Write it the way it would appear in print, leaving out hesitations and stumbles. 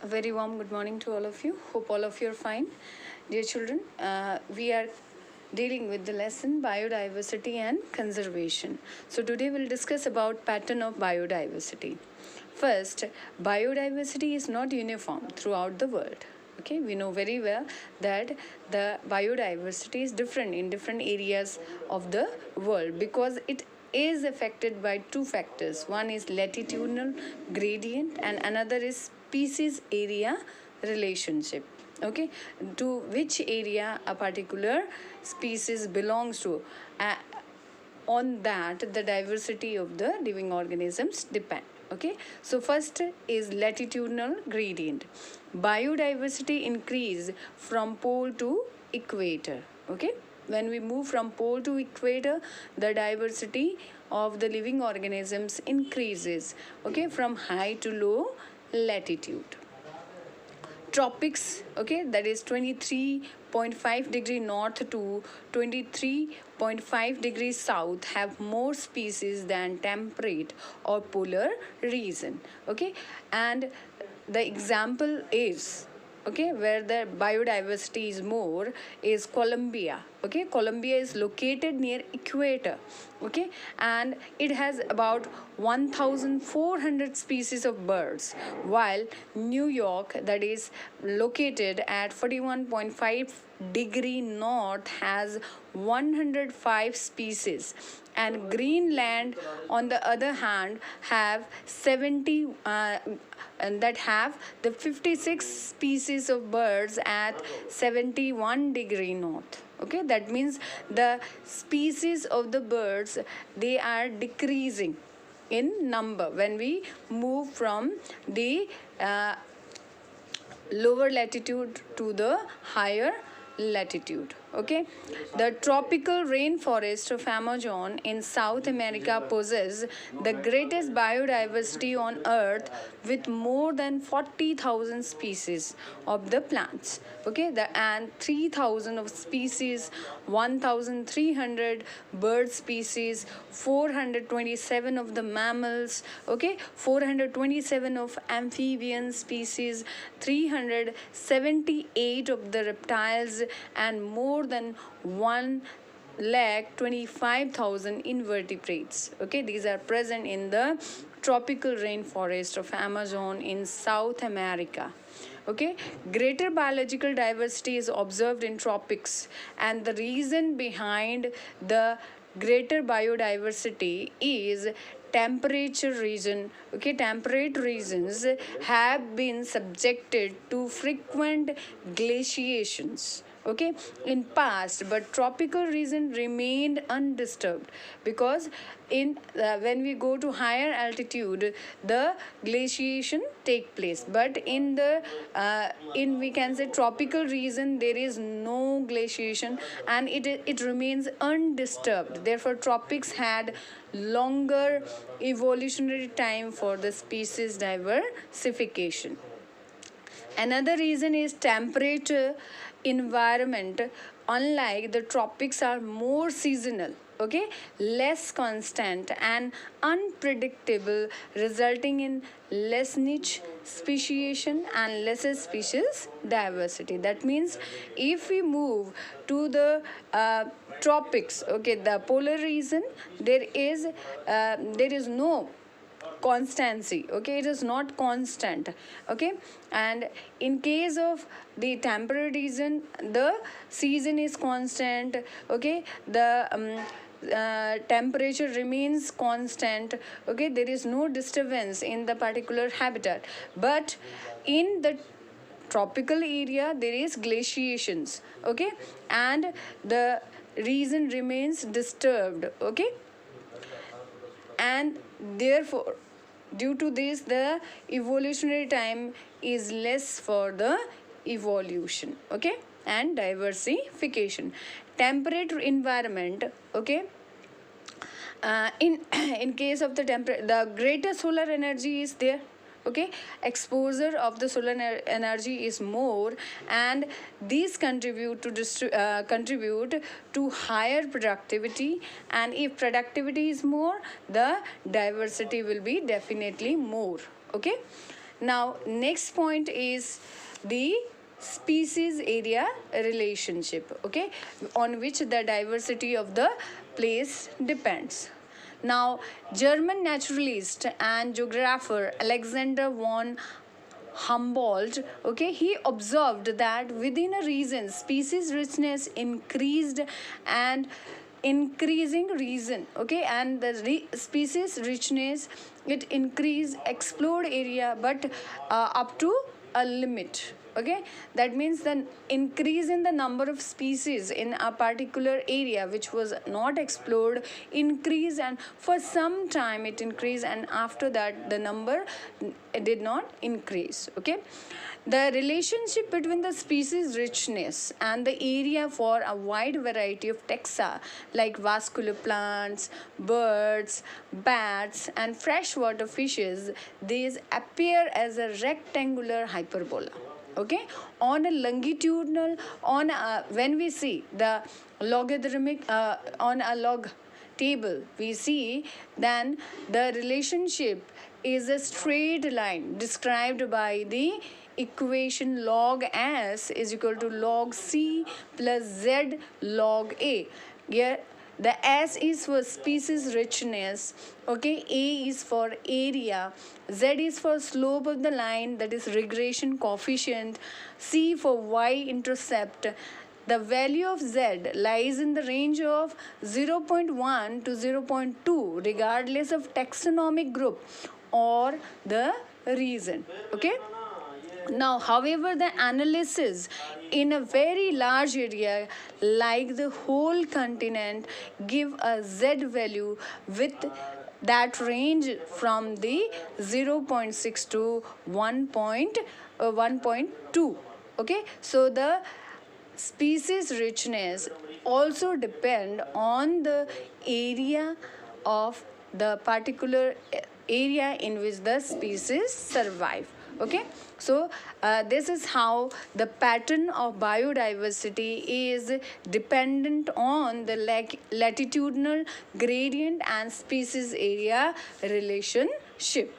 A very warm good morning to all of you. Hope all of you are fine. Dear children, we are dealing with the lesson biodiversity and conservation. So today we'll discuss about pattern of biodiversity. First, biodiversity is not uniform throughout the world. Okay, we know very well that the biodiversity is different in different areas of the world because it is affected by two factors. One is latitudinal gradient and another is species area relationship. Okay, to which area a particular species belongs to. On that the diversity of the living organisms depend. Okay, so first is latitudinal gradient. Biodiversity increase from pole to equator. Okay, when we move from pole to equator, the diversity of the living organisms increases. Okay, from high to low latitude. Tropics, okay, that is 23.5 degree north to 23.5 degrees south have more species than temperate or polar region. Okay, and the example is, okay, where the biodiversity is more is Colombia. Okay, Colombia is located near equator. Okay, and it has about 1400 species of birds, while New York, that is located at 41.5 degree north, has 105 species, and Greenland on the other hand have 70 and that have the 56 species of birds at 71 degree north. Okay, that means the species of the birds, they are decreasing in number when we move from the lower latitude to the higher latitude. Okay, the tropical rainforest of Amazon in South America possess the greatest biodiversity on earth with more than 40,000 species of the plants. Okay, and 3,000 of species, 1,300 bird species, 427 of the mammals. Okay, 427 of amphibian species, 378 of the reptiles, and more than 1,25,000 invertebrates. Okay, these are present in the tropical rainforest of Amazon in South America. Okay, greater biological diversity is observed in tropics, and the reason behind the greater biodiversity is temperature region. Okay, temperate regions have been subjected to frequent glaciations, okay, in past, but tropical region remained undisturbed because in when we go to higher altitude, the glaciation take place, but in the in we can say tropical region there is no glaciation and it remains undisturbed. Therefore tropics had longer evolutionary time for the species diversification. Another reason is temperature environment. Unlike the tropics are more seasonal, okay, less constant and unpredictable, resulting in less niche speciation and lesser species diversity. That means if we move to the tropics, okay, the polar region, there is no constancy. Okay, it is not constant. Okay, and in case of the temperate region, the season is constant. Okay, the temperature remains constant. Okay, there is no disturbance in the particular habitat, but in the tropical area there is glaciations. Okay, and the region remains disturbed. Okay, and therefore due to this the evolutionary time is less for the evolution, okay, and diversification. Temperate environment, okay, in in case of the the greater solar energy is there. Okay, exposure of the solar energy is more, and these contribute to contribute to higher productivity, and if productivity is more, the diversity will be definitely more. Okay, Now next point is the species area relationship, okay, on which the diversity of the place depends. Now German naturalist and geographer Alexander von Humboldt, okay, he observed that within a region species richness increased and increasing region, okay, and the species richness it increase explored area, but up to a limit, okay. That means the increase in the number of species in a particular area which was not explored increase, and for some time it increased, and after that the number did not increase, okay. The relationship between the species richness and the area for a wide variety of taxa like vascular plants, birds, bats, and freshwater fishes, these appear as a rectangular hyperbola, okay. On a longitudinal, on a, when we see the logarithmic on a log table we see, then the relationship is a straight line described by the equation log s is equal to log c plus z log a. Here the s is for species richness, okay, a is for area, z is for slope of the line, that is regression coefficient, c for y-intercept. The value of z lies in the range of 0.1 to 0.2 regardless of taxonomic group or the region, okay. Now however the analysis in a very large area like the whole continent give a z value with that range from the 0.6 to 1.2, okay. So the species richness also depend on the area of the particular area in which the species survive, okay. So this is how the pattern of biodiversity is dependent on the latitudinal gradient and species area relationship.